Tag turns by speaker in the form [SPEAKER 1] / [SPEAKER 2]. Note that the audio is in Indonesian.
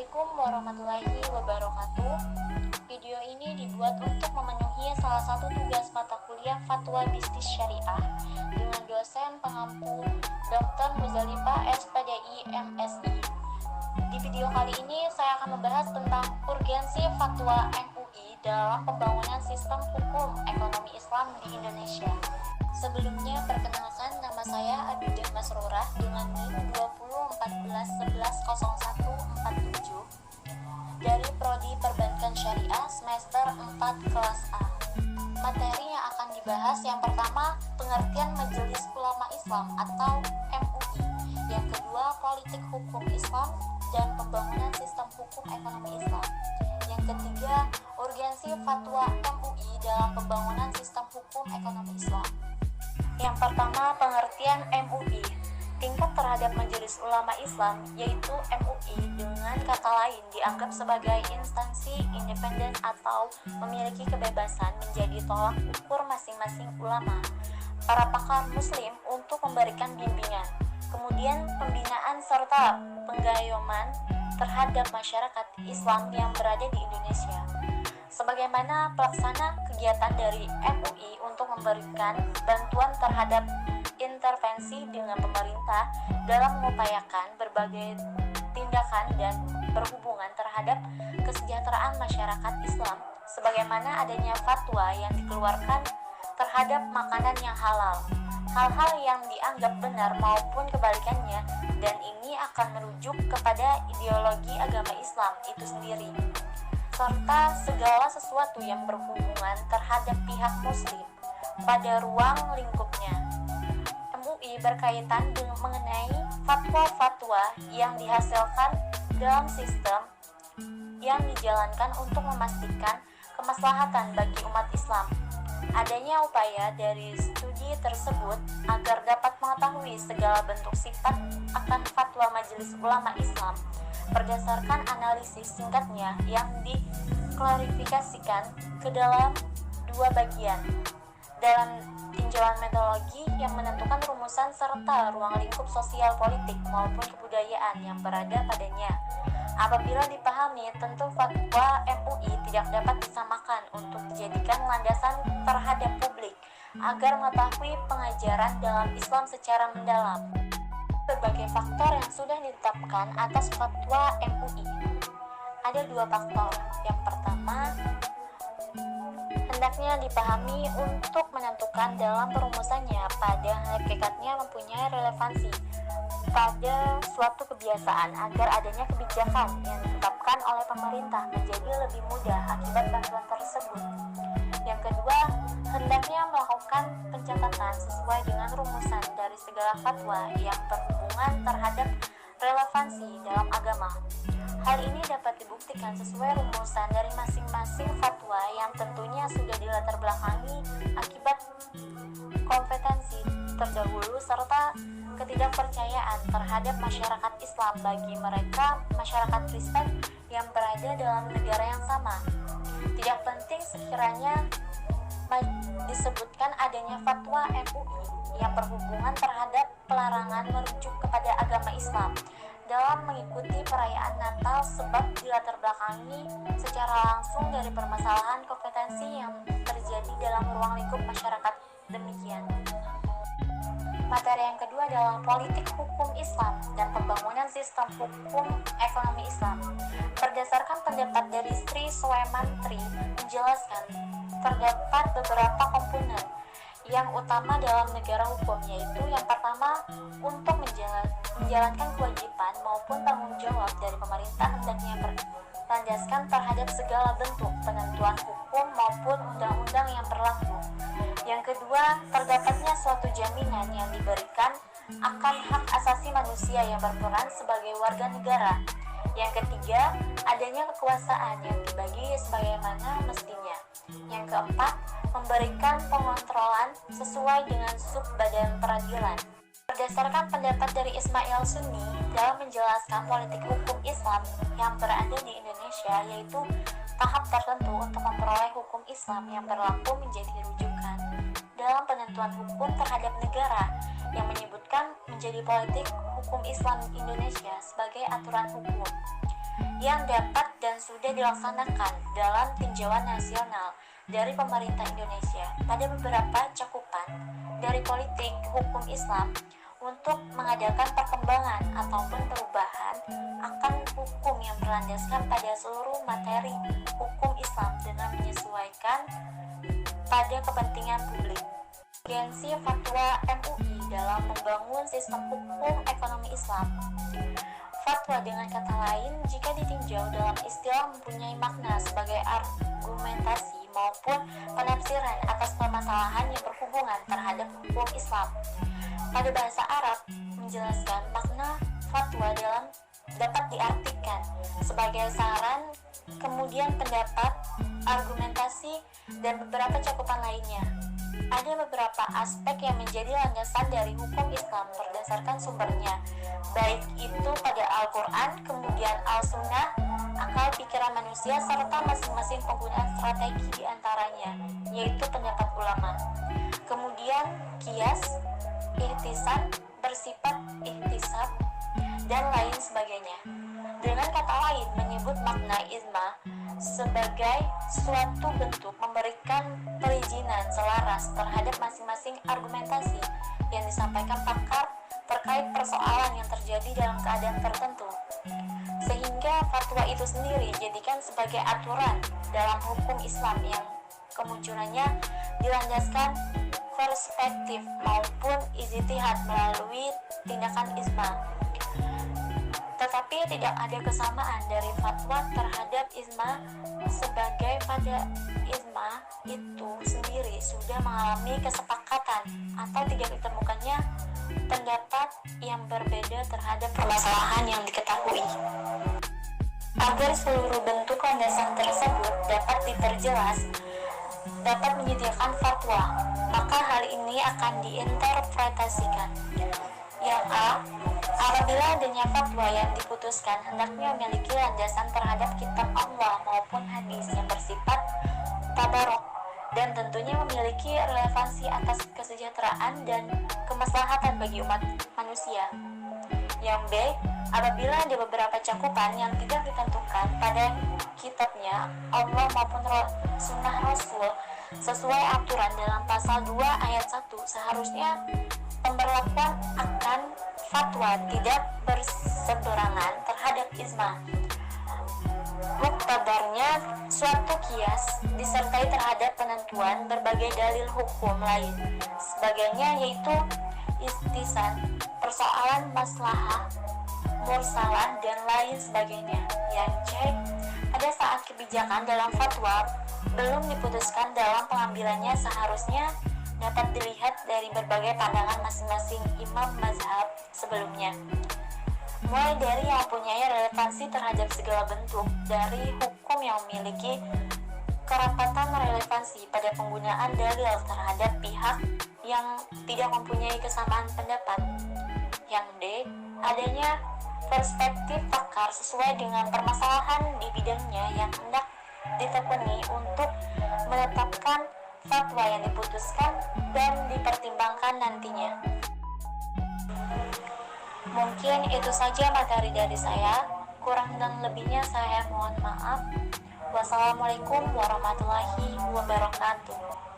[SPEAKER 1] Assalamualaikum warahmatullahi wabarakatuh. Video ini dibuat untuk memenuhi salah satu tugas mata kuliah Fatwa Bisnis Syariah dengan dosen pengampu Dr. Muzalifah SPDI MSI. Di video kali ini saya akan membahas tentang urgensi fatwa MUI dalam pembangunan sistem hukum ekonomi Islam di Indonesia. Sebelumnya, perkenalkan, nama saya Abidah Masrurah dengan NIM 2014110147 dari Prodi Perbankan Syariah semester 4 kelas A. Materi yang akan dibahas yang pertama, pengertian Majelis Ulama Islam atau MUI. Yang kedua, politik hukum Islam dan pembangunan sistem hukum ekonomi Islam. Yang ketiga, urgensi fatwa MUI dalam pembangunan sistem hukum ekonomi Islam. Yang pertama, pengertian MUI. Tingkat terhadap Majelis Ulama Islam, yaitu MUI dengan kata lain dianggap sebagai instansi independen atau memiliki kebebasan menjadi tolak ukur masing-masing ulama, para pakar muslim untuk memberikan bimbingan, kemudian pembinaan serta penggayoman terhadap masyarakat Islam yang berada di Indonesia. Sebagaimana pelaksana kegiatan dari MUI untuk memberikan bantuan terhadap intervensi dengan pemerintah dalam mengupayakan berbagai tindakan dan berhubungan terhadap kesejahteraan masyarakat Islam, sebagaimana adanya fatwa yang dikeluarkan terhadap makanan yang halal, hal-hal yang dianggap benar maupun kebalikannya, dan ini akan merujuk kepada ideologi agama Islam itu sendiri, serta segala sesuatu yang berhubungan terhadap pihak muslim pada ruang lingkupnya. MUI berkaitan dengan mengenai fatwa-fatwa yang dihasilkan dalam sistem yang dijalankan untuk memastikan kemaslahatan bagi umat Islam. Adanya upaya dari studi tersebut agar dapat mengetahui segala bentuk sifat akan fatwa Majelis Ulama Islam berdasarkan analisis singkatnya yang diklarifikasikan ke dalam dua bagian. Dalam tinjauan metodologi yang menentukan rumusan serta ruang lingkup sosial politik maupun kebudayaan yang berada padanya. Apabila dipahami, tentu fatwa MUI tidak dapat disamakan untuk dijadikan landasan terhadap publik agar mengetahui pengajaran dalam Islam secara mendalam. Berbagai faktor yang sudah ditetapkan atas fatwa MUI. Ada dua faktor. Yang pertama, hendaknya dipahami untuk menentukan dalam perumusannya pada hakikatnya mempunyai relevansi pada suatu kebiasaan agar adanya kebijakan yang ditetapkan oleh pemerintah menjadi lebih mudah akibat bantuan tersebut. Yang kedua, hendaknya melakukan pencatatan sesuai dengan rumusan dari segala fatwa yang berhubungan terhadap relevansi dalam agama. Hal ini dapat dibuktikan sesuai rumusan dari masing-masing fatwa yang tentunya sudah dilatar belakangi akibat kompetensi terdahulu serta ketidakpercayaan terhadap masyarakat Islam bagi mereka masyarakat Kristen yang berada dalam negara yang sama. Tidak penting sekiranya disebutkan adanya fatwa MUI yang berhubungan terhadap pelarangan merujuk kepada agama Islam dalam mengikuti perayaan Natal sebab dilatar belakangi secara langsung dari permasalahan kompetensi yang terjadi dalam ruang lingkup masyarakat demikian. Materi yang kedua adalah politik hukum Islam dan pembangunan sistem hukum ekonomi Islam. Berdasarkan pendapat dari Sri Swemantri menjelaskan, terdapat beberapa komponen yang utama dalam negara hukum, yaitu yang pertama, untuk menjalankan kewajiban maupun tanggung jawab dari pemerintah hendaknya berlandaskan terhadap segala bentuk penentuan hukum maupun undang-undang yang berlaku. Yang kedua, terdapatnya suatu jaminan yang diberikan akan hak asasi manusia yang berperan sebagai warga negara. Yang ketiga, adanya kekuasaan yang dibagi sebagaimana mestinya. Yang keempat, memberikan pengontrolan sesuai dengan sub-badan peradilan. Berdasarkan pendapat dari Ismail Sunni dalam menjelaskan politik hukum Islam yang berada di Indonesia, yaitu tahap tertentu untuk memperoleh hukum Islam yang berlaku menjadi rujukan dalam penentuan hukum terhadap negara, yang menyebutkan menjadi politik hukum Islam Indonesia sebagai aturan hukum. yang dapat dan sudah dilaksanakan dalam tinjauan nasional dari pemerintah Indonesia pada beberapa cakupan dari politik hukum Islam untuk mengadakan perkembangan ataupun perubahan akan hukum yang berlandaskan pada seluruh materi hukum Islam dengan menyesuaikan pada kepentingan publik. Urgensi fatwa MUI dalam membangun sistem hukum ekonomi Islam. Fatwa dengan kata lain, jika ditinjau dalam istilah mempunyai makna sebagai argumentasi maupun penafsiran atas permasalahan yang berhubungan terhadap hukum Islam. Pada bahasa Arab, menjelaskan makna fatwa dapat diartikan sebagai saran, kemudian pendapat, argumentasi, dan beberapa cakupan lainnya. Ada beberapa aspek yang menjadi landasan dari hukum Islam berdasarkan sumbernya, baik itu pada Al-Quran, kemudian Al-Sunnah, akal pikiran manusia, serta masing-masing penggunaan strategi diantaranya, yaitu pendapat ulama. Kemudian kias, ihtisan, bersifat ihtisab, dan lain sebagainya. Dengan kata lain, menyebut makna ijma sebagai suatu bentuk memberikan perizinan selaras terhadap masing-masing argumentasi yang disampaikan pakar terkait persoalan yang terjadi dalam keadaan tertentu, sehingga fatwa itu sendiri dijadikan sebagai aturan dalam hukum Islam yang kemunculannya dilandaskan perspektif maupun ijtihad melalui tindakan ijma. Tetapi tidak ada kesamaan dari fatwa terhadap ijma sebagai pada ijma itu sendiri sudah mengalami kesepakatan atau tidak ditemukannya pendapat yang berbeda terhadap permasalahan yang diketahui. Agar seluruh bentuk landasan tersebut dapat diperjelas, dapat menyediakan fatwa, maka hal ini akan diinterpretasikan. Yang A, apabila adanya fatwa yang diputuskan hendaknya memiliki landasan terhadap kitab Allah maupun hadis yang bersifat tabarok dan tentunya memiliki relevansi atas kesejahteraan dan kemaslahatan bagi umat manusia. Yang B, apabila ada beberapa cakupan yang tidak ditentukan pada kitabnya Allah maupun sunnah Rasul sesuai aturan dalam pasal 2 ayat 1, seharusnya pemberlakuan akan fatwa tidak berseberangan terhadap ijma. Muktadarnya suatu kias disertai terhadap penentuan berbagai dalil hukum lain sebagainya, yaitu istisan, persoalan maslahah, mursalah, dan lain sebagainya. Yang C, pada saat kebijakan dalam fatwa belum diputuskan dalam pengambilannya seharusnya dapat dilihat dari berbagai pandangan masing-masing imam mazhab sebelumnya, mulai dari yang mempunyai relevansi terhadap segala bentuk dari hukum yang memiliki kerapatan relevansi pada penggunaan dalil terhadap pihak yang tidak mempunyai kesamaan pendapat. Yang D, adanya perspektif pakar sesuai dengan permasalahan di bidangnya yang hendak ditekuni untuk menetapkan fatwa yang diputuskan dan dipertimbangkan nantinya. Mungkin itu saja materi dari saya. Kurang dan lebihnya saya mohon maaf. Wassalamualaikum warahmatullahi wabarakatuh.